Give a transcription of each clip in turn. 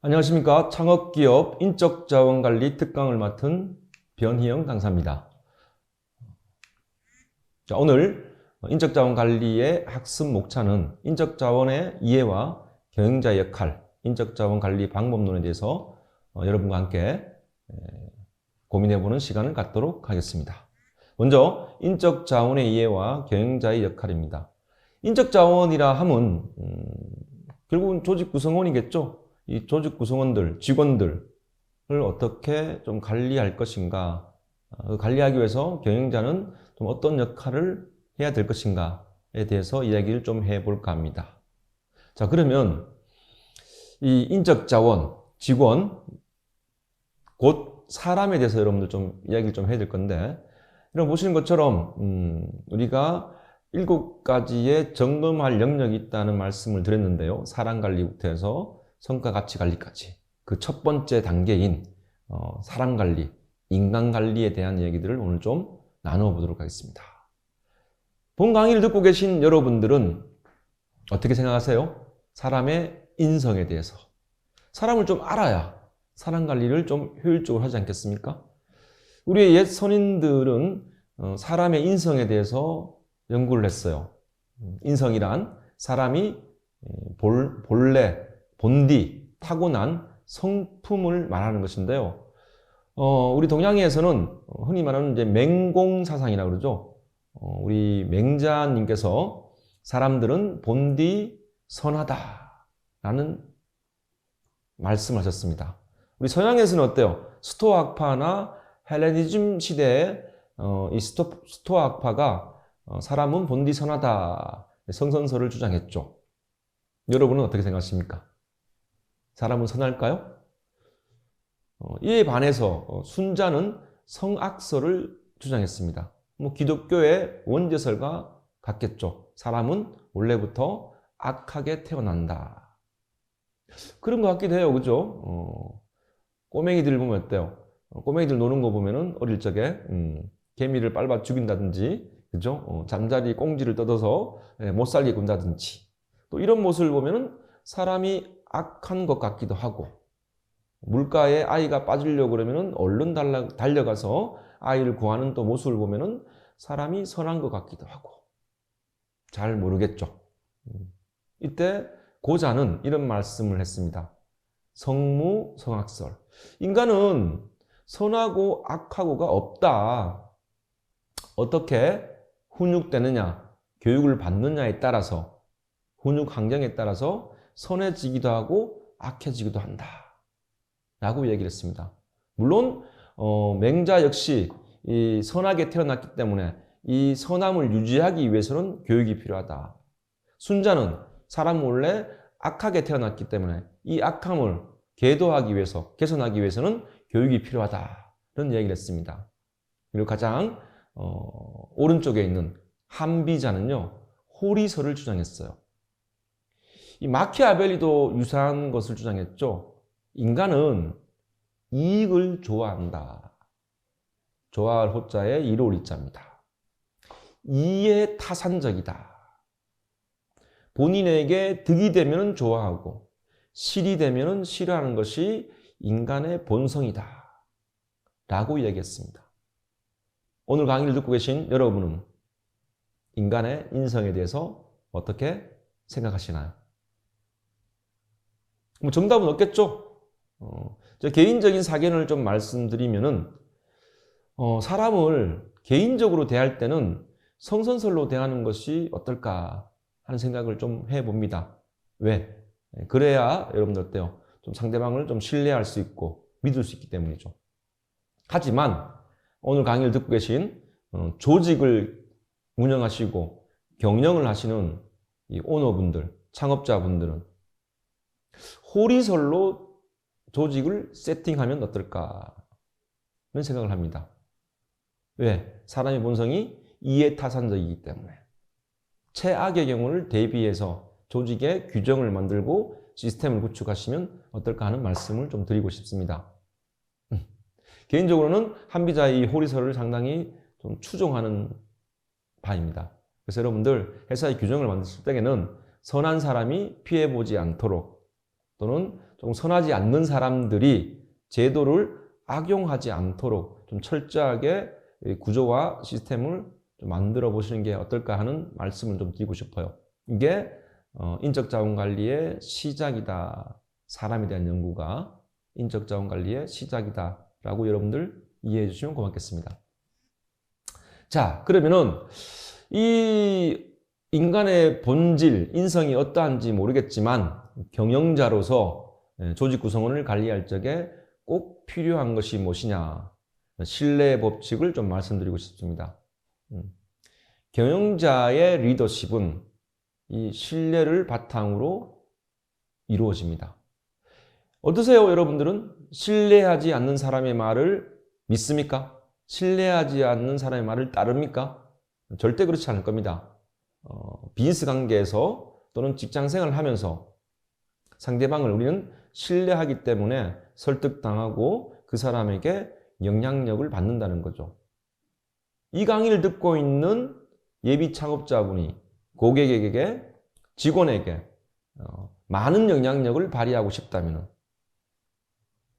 안녕하십니까. 창업기업 인적자원관리 특강을 맡은 변희영 강사입니다. 자, 오늘 인적자원관리의 학습 목차는 인적자원의 이해와 경영자의 역할, 인적자원관리 방법론에 대해서 여러분과 함께 고민해보는 시간을 갖도록 하겠습니다. 먼저 인적자원의 이해와 경영자의 역할입니다. 인적자원이라 함은 결국은 조직 구성원이겠죠. 이 조직 구성원들, 직원들을 어떻게 좀 관리할 것인가, 관리하기 위해서 경영자는 좀 어떤 역할을 해야 될 것인가에 대해서 이야기를 좀 해볼까 합니다. 자, 그러면 이 인적자원, 직원, 곧 사람에 대해서 여러분들 좀 이야기를 좀 해야 될 건데, 이런 보시는 것처럼 우리가 7가지의 점검할 영역이 있다는 말씀을 드렸는데요. 사람 관리부터 해서 성과 가치 관리까지 그 첫 번째 단계인 사람 관리, 인간 관리에 대한 얘기들을 오늘 좀 나눠보도록 하겠습니다. 본 강의를 듣고 계신 여러분들은 어떻게 생각하세요? 사람의 인성에 대해서. 사람을 좀 알아야 사람 관리를 좀 효율적으로 하지 않겠습니까? 우리의 옛 선인들은 사람의 인성에 대해서 연구를 했어요. 인성이란 사람이 본디, 타고난 성품을 말하는 것인데요. 우리 동양에서는 흔히 말하는 이제 맹공사상이라고 그러죠. 우리 맹자님께서 사람들은 본디 선하다라는 말씀하셨습니다. 우리 서양에서는 어때요? 스토아학파나 헬레니즘 시대에 이 스토아학파가 사람은 본디 선하다 성선설을 주장했죠. 여러분은 어떻게 생각하십니까? 사람은 선할까요? 이에 반해서 순자는 성악설을 주장했습니다. 기독교의 원죄설과 같겠죠. 사람은 원래부터 악하게 태어난다. 그런 것 같기도 해요. 그죠? 꼬맹이들 보면 어때요? 꼬맹이들 노는 거 보면은 어릴 적에 개미를 밟아 죽인다든지, 그죠? 잠자리 꽁지를 뜯어서 못 살게 군다든지, 또 이런 모습을 보면은 사람이 악한 것 같기도 하고, 물가에 아이가 빠지려고 그러면은 얼른 달려가서 아이를 구하는 또 모습을 보면은 사람이 선한 것 같기도 하고, 잘 모르겠죠. 이때 고자는 이런 말씀을 했습니다. 성무성악설. 인간은 선하고 악하고가 없다. 어떻게 훈육되느냐, 교육을 받느냐에 따라서, 훈육 환경에 따라서 선해지기도 하고 악해지기도 한다 라고 얘기를 했습니다. 물론 맹자 역시 이 선하게 태어났기 때문에 이 선함을 유지하기 위해서는 교육이 필요하다. 순자는 사람 원래 악하게 태어났기 때문에 이 악함을 계도하기 위해서, 개선하기 위해서는 교육이 필요하다 이런 얘기를 했습니다. 그리고 가장 오른쪽에 있는 한비자는요, 호리설을 주장했어요. 이 마키아벨리도 유사한 것을 주장했죠. 인간은 이익을 좋아한다. 좋아할 호자에 이로울 이자입니다. 이에 타산적이다. 본인에게 득이 되면 좋아하고 실이 되면 싫어하는 것이 인간의 본성이다 라고 얘기했습니다. 오늘 강의를 듣고 계신 여러분은 인간의 인성에 대해서 어떻게 생각하시나요? 정답은 없겠죠? 저 개인적인 사견을 좀 말씀드리면은, 사람을 개인적으로 대할 때는 성선설로 대하는 것이 어떨까 하는 생각을 좀 해봅니다. 왜? 그래야 여러분들 어때요? 좀 상대방을 좀 신뢰할 수 있고 믿을 수 있기 때문이죠. 하지만 오늘 강의를 듣고 계신 조직을 운영하시고 경영을 하시는 이 오너분들, 창업자분들은 호리설로 조직을 세팅하면 어떨까 그런 생각을 합니다. 왜? 사람의 본성이 이해타산적이기 때문에 최악의 경우를 대비해서 조직의 규정을 만들고 시스템을 구축하시면 어떨까 하는 말씀을 좀 드리고 싶습니다. 개인적으로는 한비자의 호리설을 상당히 좀 추종하는 바입니다. 그래서 여러분들 회사의 규정을 만드실 때에는 선한 사람이 피해보지 않도록 또는 좀 선하지 않는 사람들이 제도를 악용하지 않도록 좀 철저하게 구조와 시스템을 좀 만들어 보시는 게 어떨까 하는 말씀을 좀 드리고 싶어요. 이게 인적자원관리의 시작이다. 사람에 대한 연구가 인적자원관리의 시작이다 라고 여러분들 이해해 주시면 고맙겠습니다. 자, 그러면은 이 인간의 본질, 인성이 어떠한지 모르겠지만 경영자로서 조직 구성원을 관리할 적에 꼭 필요한 것이 무엇이냐, 신뢰 법칙을 좀 말씀드리고 싶습니다. 경영자의 리더십은 이 신뢰를 바탕으로 이루어집니다. 어떠세요, 여러분들은? 신뢰하지 않는 사람의 말을 믿습니까? 신뢰하지 않는 사람의 말을 따릅니까? 절대 그렇지 않을 겁니다. 비즈니스 관계에서 또는 직장 생활을 하면서 상대방을 우리는 신뢰하기 때문에 설득당하고 그 사람에게 영향력을 받는다는 거죠. 이 강의를 듣고 있는 예비 창업자분이 고객에게, 직원에게 많은 영향력을 발휘하고 싶다면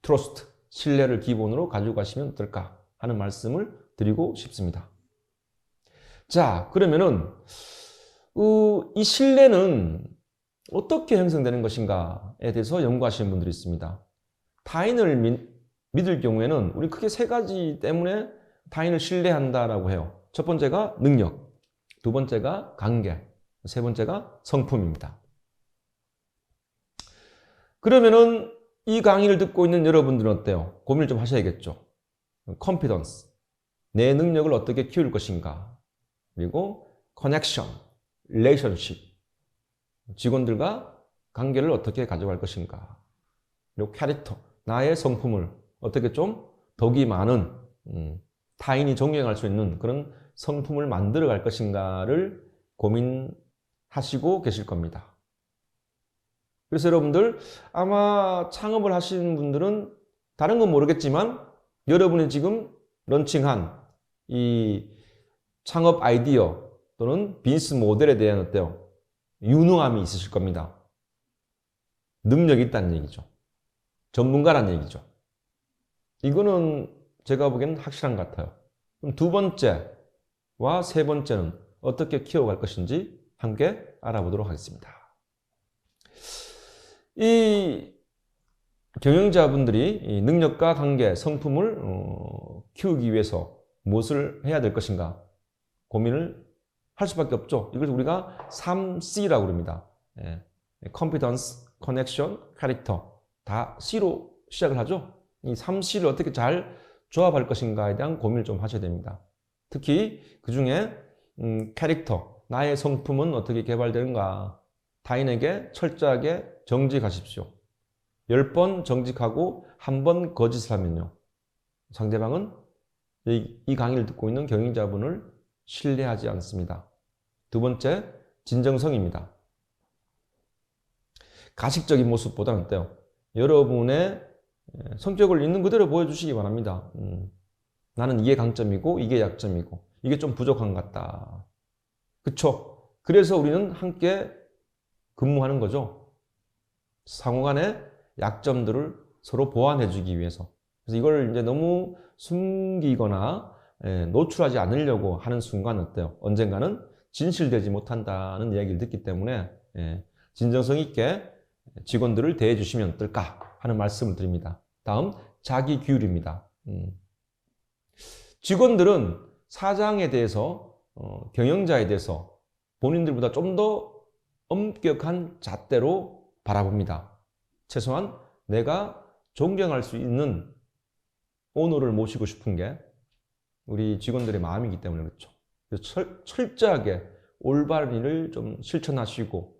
트러스트, 신뢰를 기본으로 가지고 가시면 어떨까 하는 말씀을 드리고 싶습니다. 자, 그러면은 이 신뢰는 어떻게 형성되는 것인가에 대해서 연구하시는 분들이 있습니다. 타인을 믿을 경우에는 우리 크게 세 가지 때문에 타인을 신뢰한다라고 해요. 첫 번째가 능력, 두 번째가 관계, 세 번째가 성품입니다. 그러면은 이 강의를 듣고 있는 여러분들은 어때요? 고민을 좀 하셔야겠죠. confidence, 내 능력을 어떻게 키울 것인가, 그리고 connection, relationship, 직원들과 관계를 어떻게 가져갈 것인가, 그리고 character, 나의 성품을 어떻게 좀 덕이 많은 타인이 존경할 수 있는 그런 성품을 만들어 갈 것인가를 고민하시고 계실 겁니다. 그래서 여러분들 아마 창업을 하시는 분들은 다른 건 모르겠지만 여러분이 지금 런칭한 이 창업 아이디어 또는 비즈니스 모델에 대한 어때요? 유능함이 있으실 겁니다. 능력이 있다는 얘기죠. 전문가라는 얘기죠. 이거는 제가 보기에는 확실한 것 같아요. 그럼 두 번째와 세 번째는 어떻게 키워갈 것인지 함께 알아보도록 하겠습니다. 이 경영자분들이 이 능력과 관계, 성품을 키우기 위해서 무엇을 해야 될 것인가 고민을 할 수밖에 없죠. 이걸 우리가 3C라고 합니다. Competence, Connection, Character. 다 C로 시작을 하죠. 이 3C를 어떻게 잘 조합할 것인가에 대한 고민을 좀 하셔야 됩니다. 특히 그 중에 Character, 나의 성품은 어떻게 개발되는가, 타인에게 철저하게 정직하십시오. 10번 정직하고 1번 거짓을 하면요, 상대방은 이 강의를 듣고 있는 경영자분을 신뢰하지 않습니다. 두 번째, 진정성입니다. 가식적인 모습보다는 어때요? 여러분의 성격을 있는 그대로 보여주시기 바랍니다. 나는 이게 강점이고 이게 약점이고 이게 좀 부족한 것 같다. 그쵸? 그래서 우리는 함께 근무하는 거죠. 상호간의 약점들을 서로 보완해 주기 위해서. 그래서 이걸 이제 너무 숨기거나 노출하지 않으려고 하는 순간 어때요? 언젠가는 진실되지 못한다는 이야기를 듣기 때문에 진정성 있게 직원들을 대해 주시면 어떨까 하는 말씀을 드립니다. 다음, 자기 규율입니다. 직원들은 사장에 대해서, 경영자에 대해서 본인들보다 좀 더 엄격한 잣대로 바라봅니다. 최소한 내가 존경할 수 있는 오너를 모시고 싶은 게 우리 직원들의 마음이기 때문에 그렇죠. 그래서 철저하게 올바른 일을 좀 실천하시고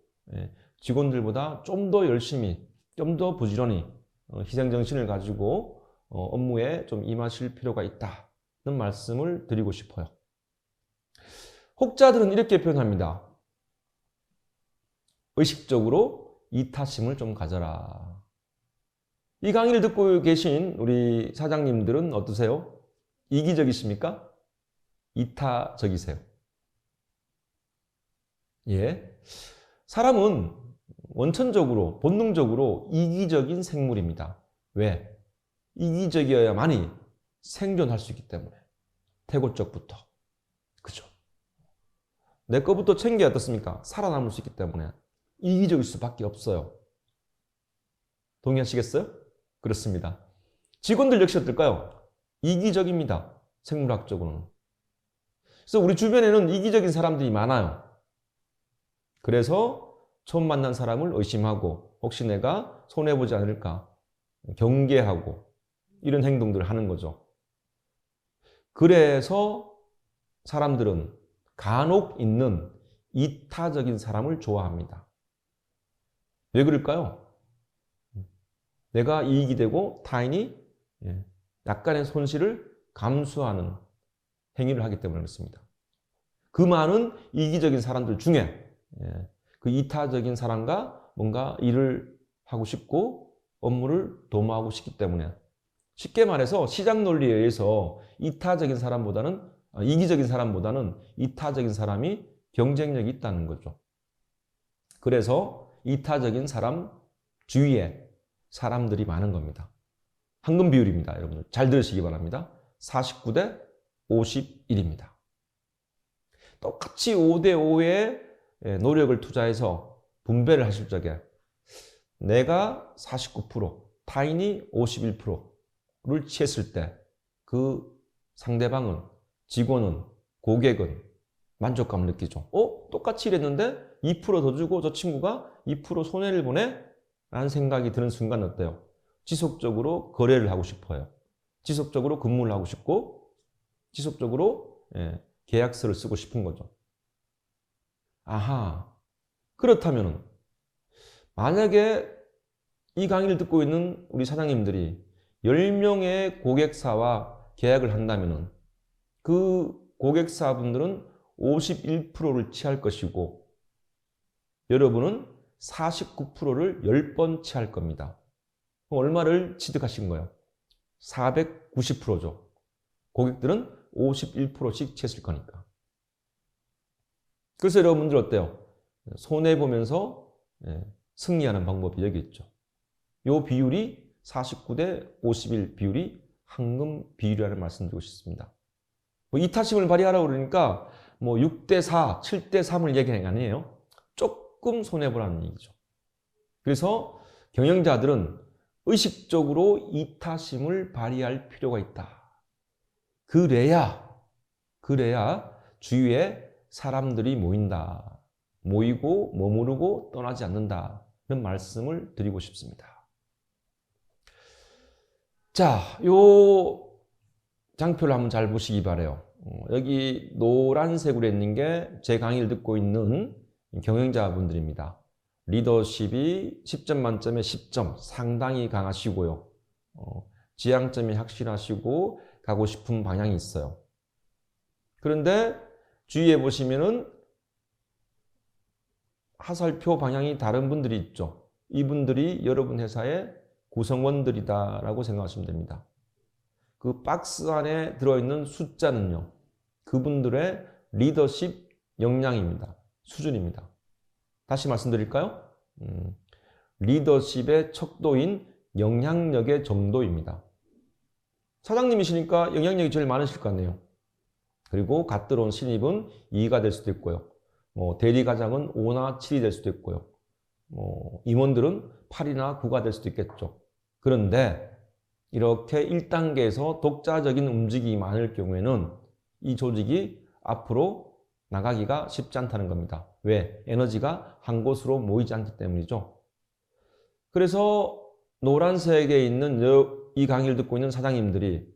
직원들보다 좀 더 열심히, 좀 더 부지런히 희생정신을 가지고 업무에 좀 임하실 필요가 있다는 말씀을 드리고 싶어요. 혹자들은 이렇게 표현합니다. 의식적으로 이타심을 좀 가져라. 이 강의를 듣고 계신 우리 사장님들은 어떠세요? 이기적이십니까? 이타적이세요? 예. 사람은 원천적으로, 본능적으로 이기적인 생물입니다. 왜? 이기적이어야만이 생존할 수 있기 때문에. 태고적부터. 그죠? 내 거부터 챙겨야 어떻습니까? 살아남을 수 있기 때문에 이기적일 수밖에 없어요. 동의하시겠어요? 그렇습니다. 직원들 역시 어떨까요? 이기적입니다. 생물학적으로는. 그래서 우리 주변에는 이기적인 사람들이 많아요. 그래서 처음 만난 사람을 의심하고 혹시 내가 손해보지 않을까 경계하고 이런 행동들을 하는 거죠. 그래서 사람들은 간혹 있는 이타적인 사람을 좋아합니다. 왜 그럴까요? 내가 이익이 되고 타인이 약간의 손실을 감수하는 행위를 하기 때문에 그렇습니다. 그 많은 이기적인 사람들 중에 그 이타적인 사람과 뭔가 일을 하고 싶고 업무를 도모하고 싶기 때문에 쉽게 말해서 시장 논리에 의해서 이기적인 사람보다는 이타적인 사람이 경쟁력이 있다는 거죠. 그래서 이타적인 사람 주위에 사람들이 많은 겁니다. 황금 비율입니다. 여러분들 잘 들으시기 바랍니다. 49대 51입니다. 똑같이 5대 5의 노력을 투자해서 분배를 하실 적에 내가 49%, 타인이 51%를 취했을 때 그 상대방은, 직원은, 고객은 만족감을 느끼죠. 똑같이 일했는데 2% 더 주고 저 친구가 2% 손해를 보네? 라는 생각이 드는 순간 어때요? 지속적으로 거래를 하고 싶어요. 지속적으로 근무를 하고 싶고 지속적으로 계약서를 쓰고 싶은 거죠. 아하, 그렇다면 만약에 이 강의를 듣고 있는 우리 사장님들이 10명의 고객사와 계약을 한다면 그 고객사분들은 51%를 취할 것이고 여러분은 49%를 10번 취할 겁니다. 그럼 얼마를 취득하신 거예요? 490%죠. 고객들은 51%씩 취했을 거니까. 그래서 여러분들 어때요? 손해보면서 승리하는 방법이 여기 있죠. 이 비율이 49대 51 비율이 황금 비율이라는 말씀 드리고 싶습니다. 이타심을 발휘하라고 그러니까 6대 4, 7대 3을 얘기하는 게 아니에요. 조금 손해보라는 얘기죠. 그래서 경영자들은 의식적으로 이타심을 발휘할 필요가 있다. 그래야 주위에 사람들이 모인다. 모이고 머무르고 떠나지 않는다. 이런 말씀을 드리고 싶습니다. 자, 요 장표를 한번 잘 보시기 바라요. 여기 노란색으로 있는 게 제 강의를 듣고 있는 경영자분들입니다. 리더십이 10점 만점에 10점 상당히 강하시고요. 지향점이 확실하시고 가고 싶은 방향이 있어요. 그런데 주위에 보시면은 하살표 방향이 다른 분들이 있죠. 이분들이 여러분 회사의 구성원들이다라고 생각하시면 됩니다. 그 박스 안에 들어있는 숫자는요. 그분들의 리더십 역량입니다. 수준입니다. 다시 말씀드릴까요? 리더십의 척도인 영향력의 정도입니다. 사장님이시니까 영향력이 제일 많으실 거 아니에요. 그리고 갓 들어온 신입은 2가 될 수도 있고요. 대리과장은 5나 7이 될 수도 있고요. 임원들은 8이나 9가 될 수도 있겠죠. 그런데 이렇게 1단계에서 독자적인 움직임이 많을 경우에는 이 조직이 앞으로 나가기가 쉽지 않다는 겁니다. 왜? 에너지가 한 곳으로 모이지 않기 때문이죠. 그래서 노란색에 있는 이 강의를 듣고 있는 사장님들이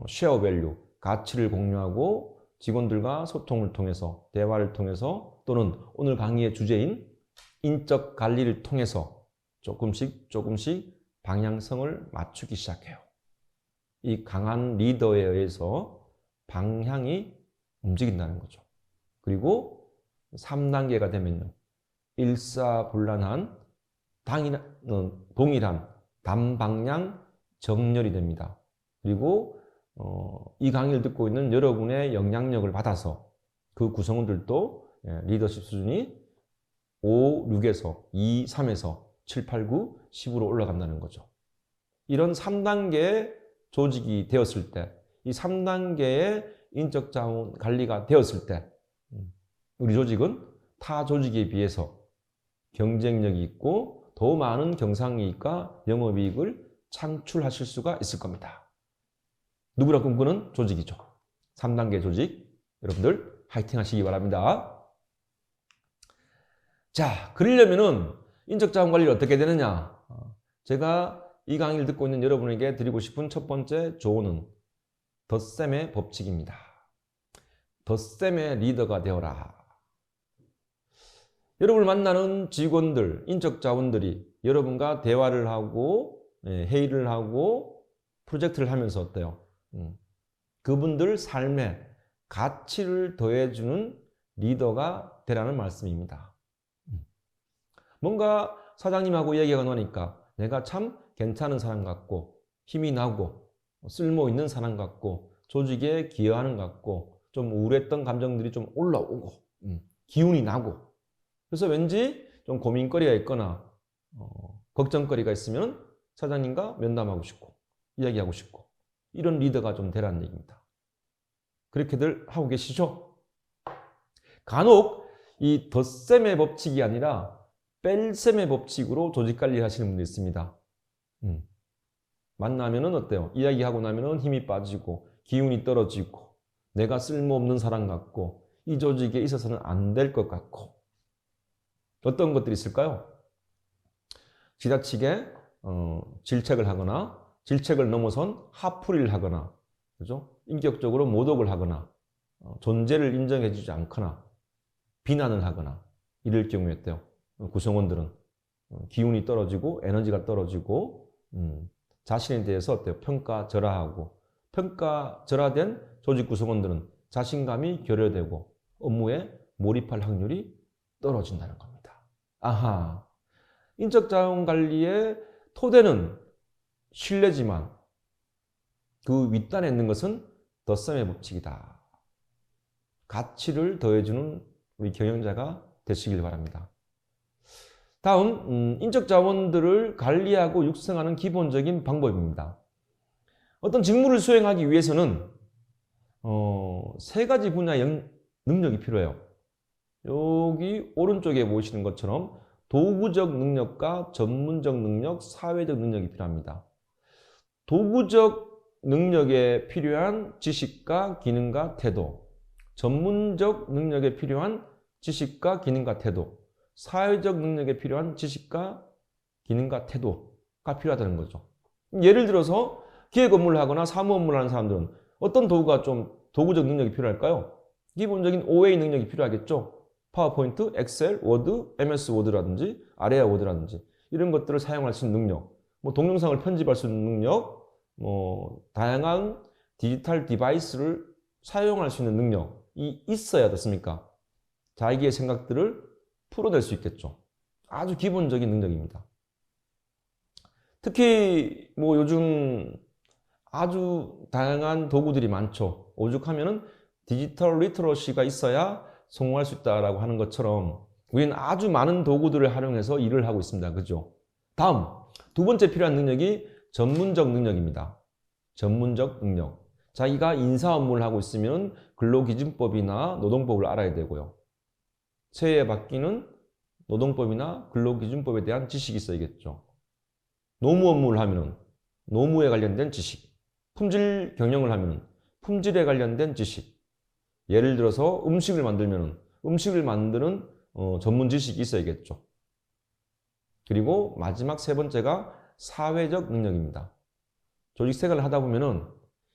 쉐어 밸류, 가치를 공유하고 직원들과 소통을 통해서, 대화를 통해서 또는 오늘 강의의 주제인 인적 관리를 통해서 조금씩 방향성을 맞추기 시작해요. 이 강한 리더에 의해서 방향이 움직인다는 거죠. 그리고 3단계가 되면요. 일사불란한 동일한 단방향 정렬이 됩니다. 그리고 이 강의를 듣고 있는 여러분의 영향력을 받아서 그 구성원들도 리더십 수준이 5, 6에서 2, 3에서 7, 8, 9, 10으로 올라간다는 거죠. 이런 3단계의 조직이 되었을 때, 이 3단계의 인적 자원 관리가 되었을 때 우리 조직은 타 조직에 비해서 경쟁력이 있고 더 많은 경상이익과 영업이익을 창출하실 수가 있을 겁니다. 누구라 꿈꾸는 조직이죠. 3단계 조직. 여러분들 화이팅 하시기 바랍니다. 자, 그러려면은 인적자원 관리를 어떻게 되느냐? 제가 이 강의를 듣고 있는 여러분에게 드리고 싶은 첫 번째 조언은 덧셈의 법칙입니다. 덧셈의 리더가 되어라. 여러분을 만나는 직원들, 인적자원들이 여러분과 대화를 하고 회의를 하고 프로젝트를 하면서 어때요? 그분들 삶에 가치를 더해주는 리더가 되라는 말씀입니다. 뭔가 사장님하고 얘기가 나니까 내가 참 괜찮은 사람 같고 힘이 나고 쓸모 있는 사람 같고 조직에 기여하는 것 같고 좀 우울했던 감정들이 좀 올라오고 기운이 나고 그래서 왠지 좀 고민거리가 있거나 걱정거리가 있으면 사장님과 면담하고 싶고 이야기하고 싶고 이런 리더가 좀 되라는 얘기입니다. 그렇게들 하고 계시죠? 간혹 이 덧셈의 법칙이 아니라 뺄셈의 법칙으로 조직 관리를 하시는 분도 있습니다. 만나면은 어때요? 이야기하고 나면은 힘이 빠지고 기운이 떨어지고 내가 쓸모없는 사람 같고 이 조직에 있어서는 안 될 것 같고 어떤 것들이 있을까요? 지나치게 질책을 하거나 질책을 넘어선 화풀이를 하거나 그죠? 인격적으로 모독을 하거나 존재를 인정해 주지 않거나 비난을 하거나 이럴 경우에 어때요? 구성원들은 기운이 떨어지고 에너지가 떨어지고 자신에 대해서 어때요? 평가절하하고 평가절하된 조직 구성원들은 자신감이 결여되고 업무에 몰입할 확률이 떨어진다는 겁니다. 아하, 인적자원관리의 토대는 신뢰지만 그 윗단에 있는 것은 덧셈의 법칙이다. 가치를 더해주는 우리 경영자가 되시길 바랍니다. 다음, 인적자원들을 관리하고 육성하는 기본적인 방법입니다. 어떤 직무를 수행하기 위해서는 세 가지 분야의 능력이 필요해요. 여기 오른쪽에 보시는 것처럼 도구적 능력과 전문적 능력, 사회적 능력이 필요합니다. 도구적 능력에 필요한 지식과 기능과 태도, 전문적 능력에 필요한 지식과 기능과 태도, 사회적 능력에 필요한 지식과 기능과 태도가 필요하다는 거죠. 예를 들어서 기획 업무를 하거나 사무 업무를 하는 사람들은 어떤 도구가 좀 도구적 능력이 필요할까요? 기본적인 OA 능력이 필요하겠죠. 파워포인트, 엑셀, 워드, MS 워드라든지 아레아 워드라든지 이런 것들을 사용할 수 있는 능력, 뭐 동영상을 편집할 수 있는 능력, 뭐 다양한 디지털 디바이스를 사용할 수 있는 능력이 있어야 됐습니까? 자기의 생각들을 풀어낼 수 있겠죠. 아주 기본적인 능력입니다. 특히 뭐 요즘 아주 다양한 도구들이 많죠. 오죽하면은 디지털 리터러시가 있어야 성공할 수 있다라고 하는 것처럼 우리는 아주 많은 도구들을 활용해서 일을 하고 있습니다. 그죠? 다음, 두 번째 필요한 능력이 전문적 능력입니다. 전문적 능력. 자기가 인사 업무를 하고 있으면 근로기준법이나 노동법을 알아야 되고요. 새해 바뀌는 노동법이나 근로기준법에 대한 지식이 있어야겠죠. 노무 업무를 하면 노무에 관련된 지식, 품질 경영을 하면 품질에 관련된 지식, 예를 들어서 음식을 만들면 음식을 만드는 전문 지식이 있어야겠죠. 그리고 마지막 세 번째가 사회적 능력입니다. 조직 생활을 하다 보면은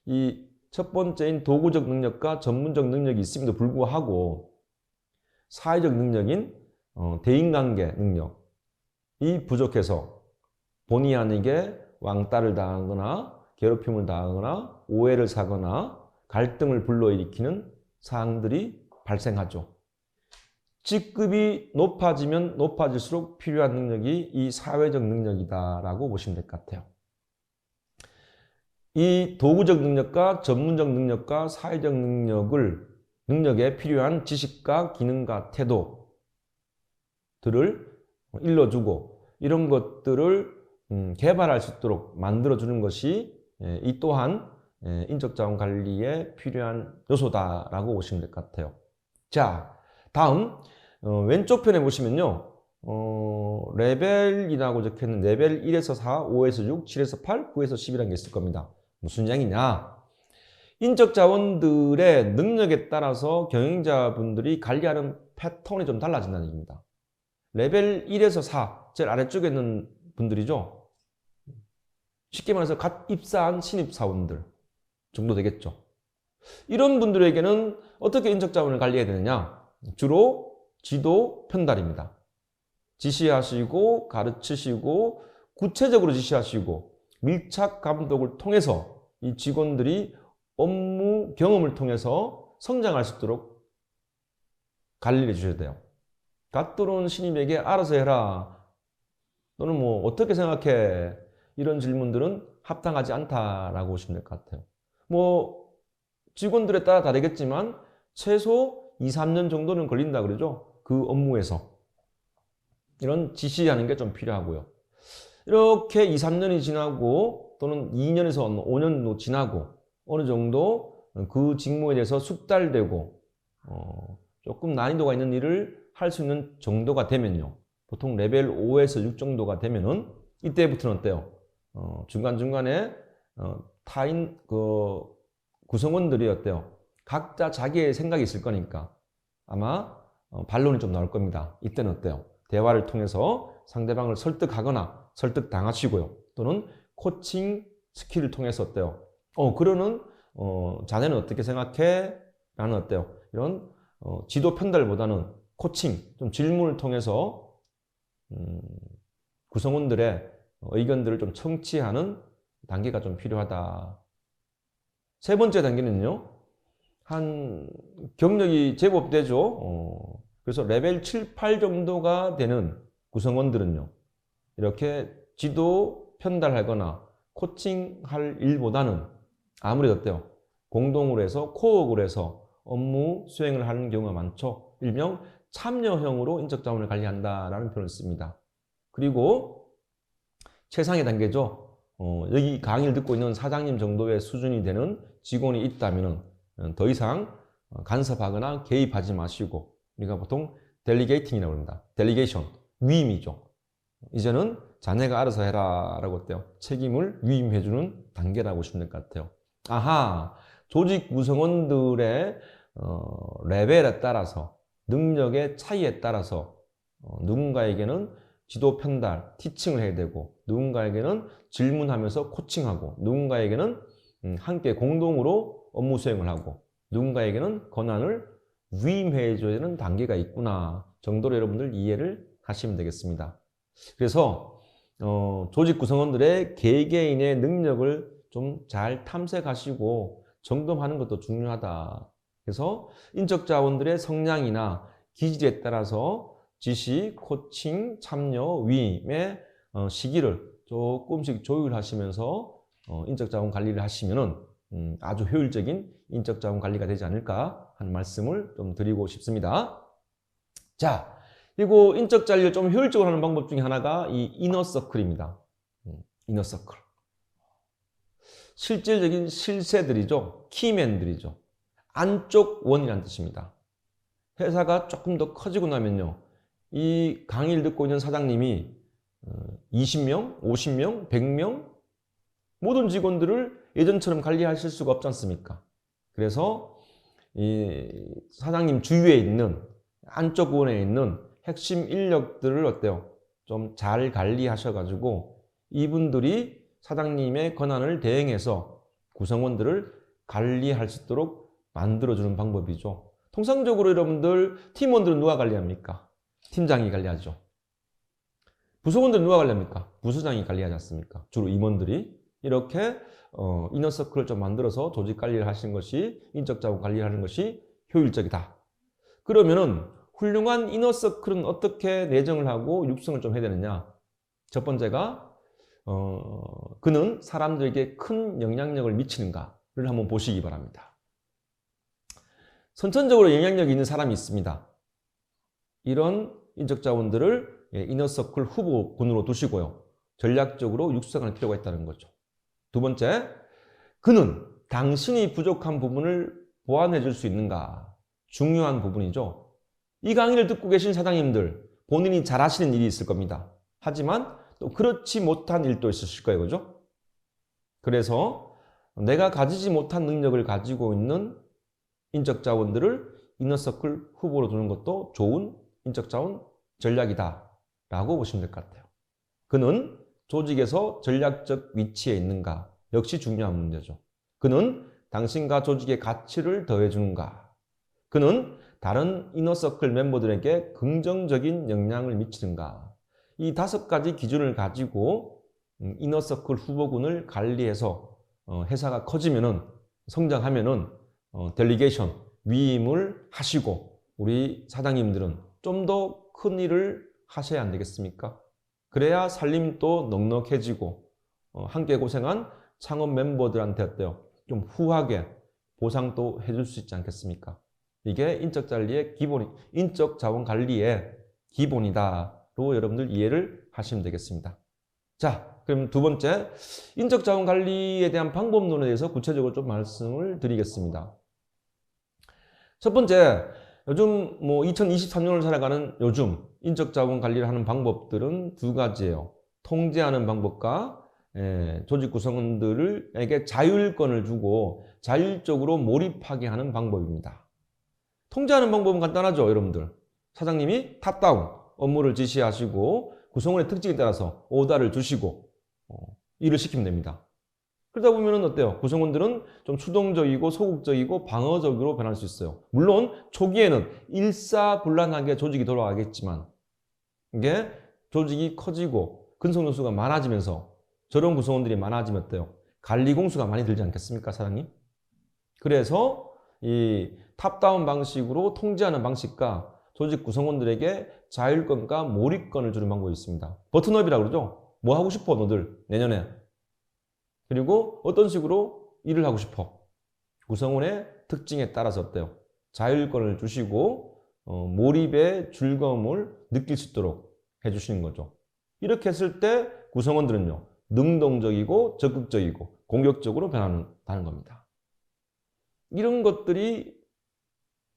이 첫 번째인 도구적 능력과 전문적 능력이 있음에도 불구하고 사회적 능력인 대인관계 능력이 부족해서 본의 아니게 왕따를 당하거나 괴롭힘을 당하거나 오해를 사거나 갈등을 불러일으키는 사항들이 발생하죠. 직급이 높아지면 높아질수록 필요한 능력이 이 사회적 능력이다라고 보시면 될 것 같아요. 이 도구적 능력과 전문적 능력과 사회적 능력에 필요한 지식과 기능과 태도, 일러주고 이런 것들을 개발할 수 있도록 만들어주는 것이 이 또한 인적자원 관리에 필요한 요소다라고 보시면 될 것 같아요. 자, 다음 왼쪽 편에 보시면요. 레벨이라고 적혀있는 레벨 1에서 4, 5에서 6, 7에서 8, 9에서 10이라는 게 있을 겁니다. 무슨 양이냐? 인적자원들의 능력에 따라서 경영자분들이 관리하는 패턴이 좀 달라진다는 얘기입니다. 레벨 1에서 4, 제일 아래쪽에 있는 분들이죠. 쉽게 말해서 갓 입사한 신입사원들 정도 되겠죠. 이런 분들에게는 어떻게 인적자원을 관리해야 되느냐? 주로 지도 편달입니다. 지시하시고 가르치시고 구체적으로 지시하시고 밀착 감독을 통해서 이 직원들이 업무 경험을 통해서 성장할 수 있도록 관리를 해주셔야 돼요. 갓 들어온 신입에게 알아서 해라. 너는 뭐 어떻게 생각해? 이런 질문들은 합당하지 않다라고 보시면 될 것 같아요. 뭐 직원들에 따라 다르겠지만 최소 2, 3년 정도는 걸린다 그러죠. 그 업무에서. 이런 지시하는 게 좀 필요하고요. 이렇게 2, 3년이 지나고 또는 2년에서 5년 정도 지나고 어느 정도 그 직무에 대해서 숙달되고 조금 난이도가 있는 일을 할 수 있는 정도가 되면요. 보통 레벨 5에서 6 정도가 되면은 이때부터는 어때요? 중간중간에 타인 구성원들이 어때요? 각자 자기의 생각이 있을 거니까 아마 반론이 좀 나올 겁니다. 이때는 어때요? 대화를 통해서 상대방을 설득하거나 설득당하시고요. 또는 코칭 스킬을 통해서 어때요? 그러는 자네는 어떻게 생각해? 라는 어때요? 이런 지도 편달보다는 코칭, 좀 질문을 통해서 구성원들의 의견들을 좀 청취하는 단계가 좀 필요하다. 세 번째 단계는요. 한 경력이 제법 되죠. 그래서 레벨 7, 8 정도가 되는 구성원들은요. 이렇게 지도 편달하거나 코칭할 일보다는 아무래도 어때요? 공동으로 해서 코업으로 해서 업무 수행을 하는 경우가 많죠. 일명 참여형으로 인적자원을 관리한다라는 표현을 씁니다. 그리고 최상의 단계죠. 여기 강의를 듣고 있는 사장님 정도의 수준이 되는 직원이 있다면 더 이상 간섭하거나 개입하지 마시고 우리가 보통 델리게이팅이라고 합니다. 델리게이션, 위임이죠. 이제는 자네가 알아서 해라 라고 어때요? 책임을 위임해주는 단계라고 보시면 될 것 같아요. 아하, 조직 구성원들의 레벨에 따라서 능력의 차이에 따라서 누군가에게는 지도 편달, 티칭을 해야 되고 누군가에게는 질문하면서 코칭하고 누군가에게는 함께 공동으로 업무 수행을 하고 누군가에게는 권한을 위임해 줘야 되는 단계가 있구나 정도로 여러분들 이해를 하시면 되겠습니다. 그래서 조직 구성원들의 개개인의 능력을 좀 잘 탐색하시고 점검하는 것도 중요하다. 그래서 인적 자원들의 성향이나 기질에 따라서 지시, 코칭, 참여, 위임의 시기를 조금씩 조율하시면서 인적 자원 관리를 하시면은 아주 효율적인 인적 자원 관리가 되지 않을까 하는 말씀을 좀 드리고 싶습니다. 자, 그리고 인적 관리를 좀 효율적으로 하는 방법 중에 하나가 이 이너서클입니다. 이너서클. 실질적인 실세들이죠. 키맨들이죠. 안쪽 원이라는 뜻입니다. 회사가 조금 더 커지고 나면요. 이 강의를 듣고 있는 사장님이 20명, 50명, 100명 모든 직원들을 예전처럼 관리하실 수가 없지 않습니까? 그래서 이 사장님 주위에 있는 안쪽 원에 있는 핵심 인력들을 어때요? 좀 잘 관리하셔가지고 이분들이 사장님의 권한을 대행해서 구성원들을 관리할 수 있도록 만들어주는 방법이죠. 통상적으로 여러분들 팀원들은 누가 관리합니까? 팀장이 관리하죠. 부서원들은 누가 관리합니까? 부서장이 관리하지 않습니까? 주로 임원들이. 이렇게 이너서클을 좀 만들어서 조직 관리를 하시는 것이 인적자원 관리를 하는 것이 효율적이다. 그러면은 훌륭한 이너서클은 어떻게 내정을 하고 육성을 좀 해야 되느냐? 첫 번째가 그는 사람들에게 큰 영향력을 미치는가를 한번 보시기 바랍니다. 선천적으로 영향력이 있는 사람이 있습니다. 이런 인적자원들을 이너서클 후보군으로 두시고요. 전략적으로 육성할 필요가 있다는 거죠. 두 번째, 그는 당신이 부족한 부분을 보완해 줄 수 있는가? 중요한 부분이죠. 이 강의를 듣고 계신 사장님들, 본인이 잘하시는 일이 있을 겁니다. 하지만 또 그렇지 못한 일도 있으실 거예요. 그죠? 그래서 내가 가지지 못한 능력을 가지고 있는 인적자원들을 이너서클 후보로 두는 것도 좋은 인적자원 전략이다 라고 보시면 될 것 같아요. 그는 조직에서 전략적 위치에 있는가? 역시 중요한 문제죠. 그는 당신과 조직의 가치를 더해주는가? 그는 다른 이너서클 멤버들에게 긍정적인 영향을 미치는가? 이 5가지 기준을 가지고 이너서클 후보군을 관리해서 회사가 커지면은, 성장하면은 델리게이션, 위임을 하시고 우리 사장님들은 좀 더 큰 일을 하셔야 안 되겠습니까? 그래야 살림도 넉넉해지고 함께 고생한 창업 멤버들한테 어때요? 좀 후하게 보상도 해줄 수 있지 않겠습니까? 이게 인적 자원 관리의 기본이다로 여러분들 이해를 하시면 되겠습니다. 자, 그럼 두 번째, 인적 자원 관리에 대한 방법론에 대해서 구체적으로 좀 말씀을 드리겠습니다. 첫 번째, 요즘 2023년을 살아가는 요즘 인적 자원 관리를 하는 방법들은 2가지예요. 통제하는 방법과 조직 구성원들에게 자율권을 주고 자율적으로 몰입하게 하는 방법입니다. 통제하는 방법은 간단하죠, 여러분들. 사장님이 탑다운 업무를 지시하시고 구성원의 특징에 따라서 오더를 주시고 일을 시키면 됩니다. 그러다 보면 어때요? 구성원들은 좀 수동적이고 소극적이고 방어적으로 변할 수 있어요. 물론 초기에는 일사불란하게 조직이 돌아가겠지만 이게 조직이 커지고 근속연수가 많아지면서 저런 구성원들이 많아지면 어때요? 관리 공수가 많이 들지 않겠습니까, 사장님? 그래서 이 탑다운 방식으로 통제하는 방식과 조직 구성원들에게 자율권과 몰입권을 주는 방법이 있습니다. 버튼업이라고 그러죠? 뭐 하고 싶어, 너들 내년에? 그리고 어떤 식으로 일을 하고 싶어? 구성원의 특징에 따라서 어때요? 자율권을 주시고 몰입의 즐거움을 느낄 수 있도록 해주시는 거죠. 이렇게 했을 때 구성원들은요, 능동적이고 적극적이고 공격적으로 변한다는 겁니다. 이런 것들이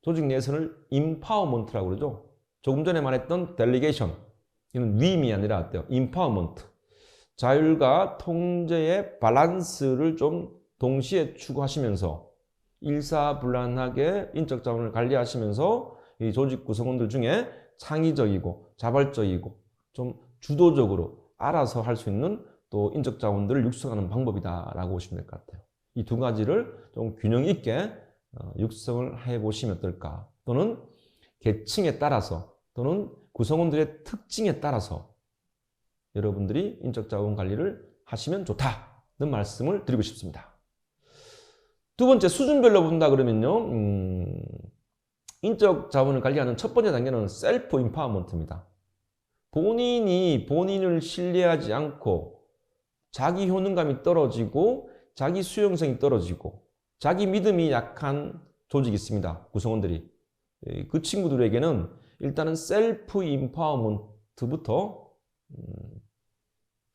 조직 내에서는 임파워먼트라고 그러죠. 조금 전에 말했던 델리게이션, 이는 위임이 아니라 어때요? 임파워먼트. 자율과 통제의 밸런스를 좀 동시에 추구하시면서 일사불란하게 인적 자원을 관리하시면서 이 조직 구성원들 중에 창의적이고 자발적이고 좀 주도적으로 알아서 할 수 있는 또 인적 자원들을 육성하는 방법이다라고 보시면 될 것 같아요. 이 2가지를 좀 균형 있게 육성을 해보시면 어떨까? 또는 계층에 따라서 또는 구성원들의 특징에 따라서 여러분들이 인적 자원 관리를 하시면 좋다는 말씀을 드리고 싶습니다. 두 번째, 수준별로 본다 그러면요, 인적 자원을 관리하는 첫 번째 단계는 셀프 임파워먼트입니다. 본인이 본인을 신뢰하지 않고 자기 효능감이 떨어지고 자기 수용성이 떨어지고 자기 믿음이 약한 조직이 있습니다. 구성원들이. 그 친구들에게는 일단은 셀프 임파워먼트부터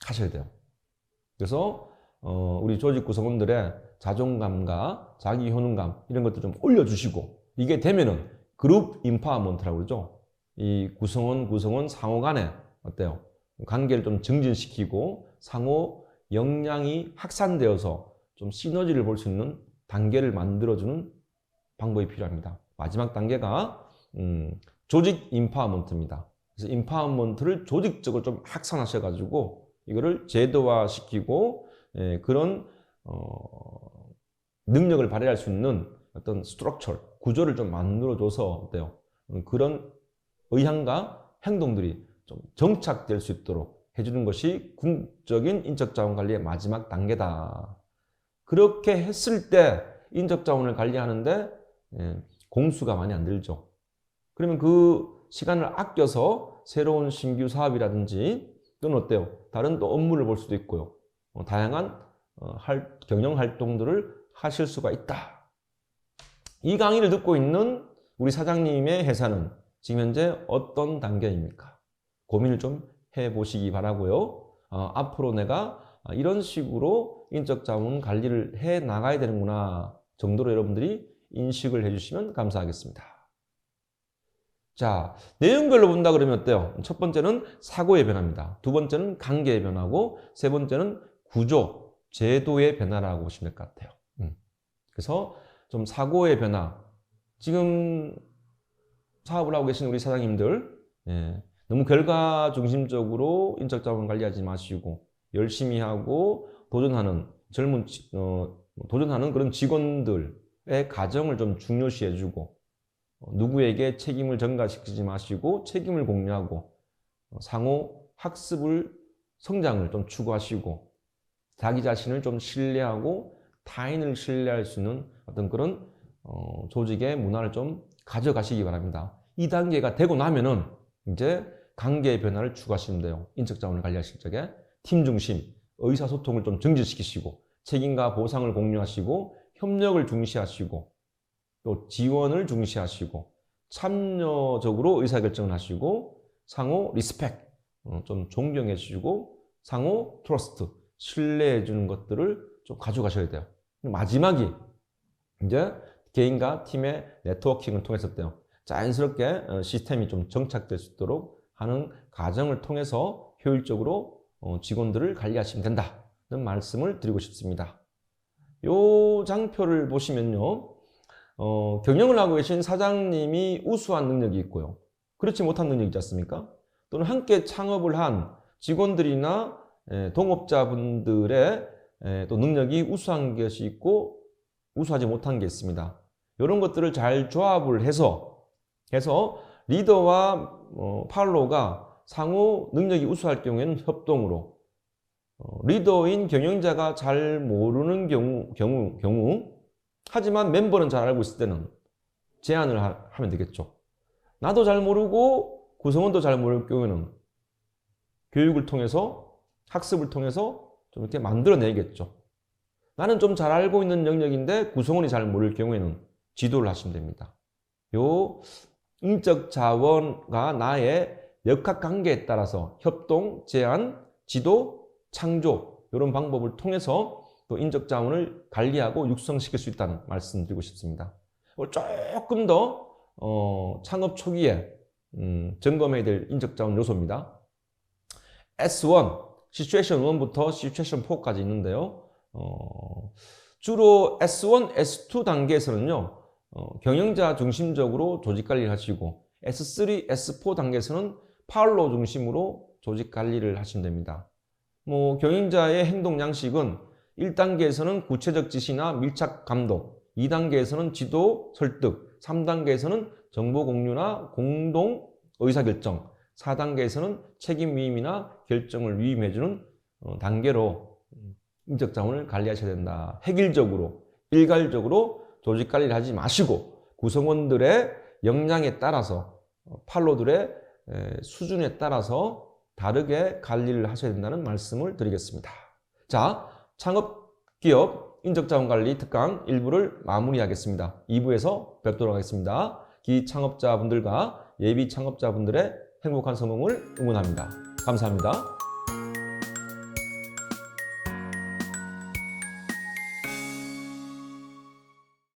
하셔야 돼요. 그래서 우리 조직 구성원들의 자존감과 자기 효능감 이런 것도 좀 올려주시고, 이게 되면은 그룹 임파워먼트라고 그러죠. 이 구성원 상호 간에 어때요? 관계를 좀 증진시키고 상호 역량이 확산되어서 좀 시너지를 볼 수 있는 단계를 만들어주는 방법이 필요합니다. 마지막 단계가 조직 임파워먼트입니다. 그래서 임파워먼트를 조직적으로 좀 확산하셔가지고 이거를 제도화시키고 그런 능력을 발휘할 수 있는 어떤 스트럭처, 구조를 좀 만들어줘서 어때요? 그런 의향과 행동들이 좀 정착될 수 있도록 해주는 것이 궁극적인 인적자원 관리의 마지막 단계다. 그렇게 했을 때 인적자원을 관리하는데 공수가 많이 안 들죠. 그러면 그 시간을 아껴서 새로운 신규 사업이라든지 또는 어때요? 다른 또 업무를 볼 수도 있고요. 다양한 경영 활동들을 하실 수가 있다. 이 강의를 듣고 있는 우리 사장님의 회사는 지금 현재 어떤 단계입니까? 고민을 좀 해보시기 바라고요. 앞으로 내가 이런 식으로 인적 자원 관리를 해 나가야 되는구나 정도로 여러분들이 인식을 해주시면 감사하겠습니다. 자, 내용별로 본다 그러면 어때요? 첫 번째는 사고의 변화입니다. 두 번째는 관계의 변화고, 세 번째는 구조, 제도의 변화라고 보시면 될 것 같아요. 그래서 좀 사고의 변화. 지금 사업을 하고 계신 우리 사장님들, 너무 결과 중심적으로 인적 자원 관리하지 마시고 열심히 하고 도전하는 도전하는 그런 직원들의 가정을 좀 중요시해주고, 누구에게 책임을 전가시키지 마시고 책임을 공유하고, 상호 학습을 성장을 좀 추구하시고, 자기 자신을 좀 신뢰하고 타인을 신뢰할 수 있는 어떤 그런 조직의 문화를 좀 가져가시기 바랍니다. 이 단계가 되고 나면은 이제 관계의 변화를 추구하시면 돼요. 인적 자원을 관리하실 적에 팀 중심, 의사소통을 좀 증진시키시고, 책임과 보상을 공유하시고, 협력을 중시하시고, 또 지원을 중시하시고, 참여적으로 의사결정을 하시고, 상호 리스펙, 좀 존경해 주시고, 상호 트러스트, 신뢰해 주는 것들을 좀 가져가셔야 돼요. 마지막이 이제 개인과 팀의 네트워킹을 통해서 돼요. 자연스럽게 시스템이 좀 정착될 수 있도록 하는 과정을 통해서 효율적으로 직원들을 관리하시면 된다는 말씀을 드리고 싶습니다. 이 장표를 보시면요, 경영을 하고 계신 사장님이 우수한 능력이 있고요, 그렇지 못한 능력이 있지 않습니까? 또는 함께 창업을 한 직원들이나 동업자분들의 또 능력이 우수한 것이 있고 우수하지 못한 게 있습니다. 이런 것들을 잘 조합을 해서 리더와 팔로우가 상호 능력이 우수할 경우에는 협동으로, 리더인 경영자가 잘 모르는 경우 하지만 멤버는 잘 알고 있을 때는 제안을 하면 되겠죠. 나도 잘 모르고 구성원도 잘 모를 경우에는 교육을 통해서, 학습을 통해서 좀 이렇게 만들어내겠죠. 나는 좀 잘 알고 있는 영역인데 구성원이 잘 모를 경우에는 지도를 하시면 됩니다. 요 인적 자원과 나의 역학관계에 따라서 협동, 제안, 지도, 창조, 이런 방법을 통해서 또 인적 자원을 관리하고 육성시킬 수 있다는 말씀 드리고 싶습니다. 조금 더 창업 초기에 점검해야 될 인적 자원 요소입니다. S1, 시츄에이션 1부터 시츄에이션 4까지 있는데요. 주로 S1, S2 단계에서는요, 경영자 중심적으로 조직 관리를 하시고, S3, S4 단계에서는 팔로우 중심으로 조직 관리를 하시면 됩니다. 경영자의 행동 양식은 1단계에서는 구체적 지시나 밀착 감독, 2단계에서는 지도, 설득, 3단계에서는 정보 공유나 공동 의사결정, 4단계에서는 책임 위임이나 결정을 위임해주는 단계로 인적 자원을 관리하셔야 된다. 획일적으로, 일괄적으로 조직 관리를 하지 마시고 구성원들의 역량에 따라서, 팔로들의 수준에 따라서 다르게 관리를 하셔야 된다는 말씀을 드리겠습니다. 자, 창업기업 인적자원관리 특강 1부를 마무리하겠습니다. 2부에서 뵙도록 하겠습니다. 기창업자분들과 예비 창업자분들의 행복한 성공을 응원합니다. 감사합니다.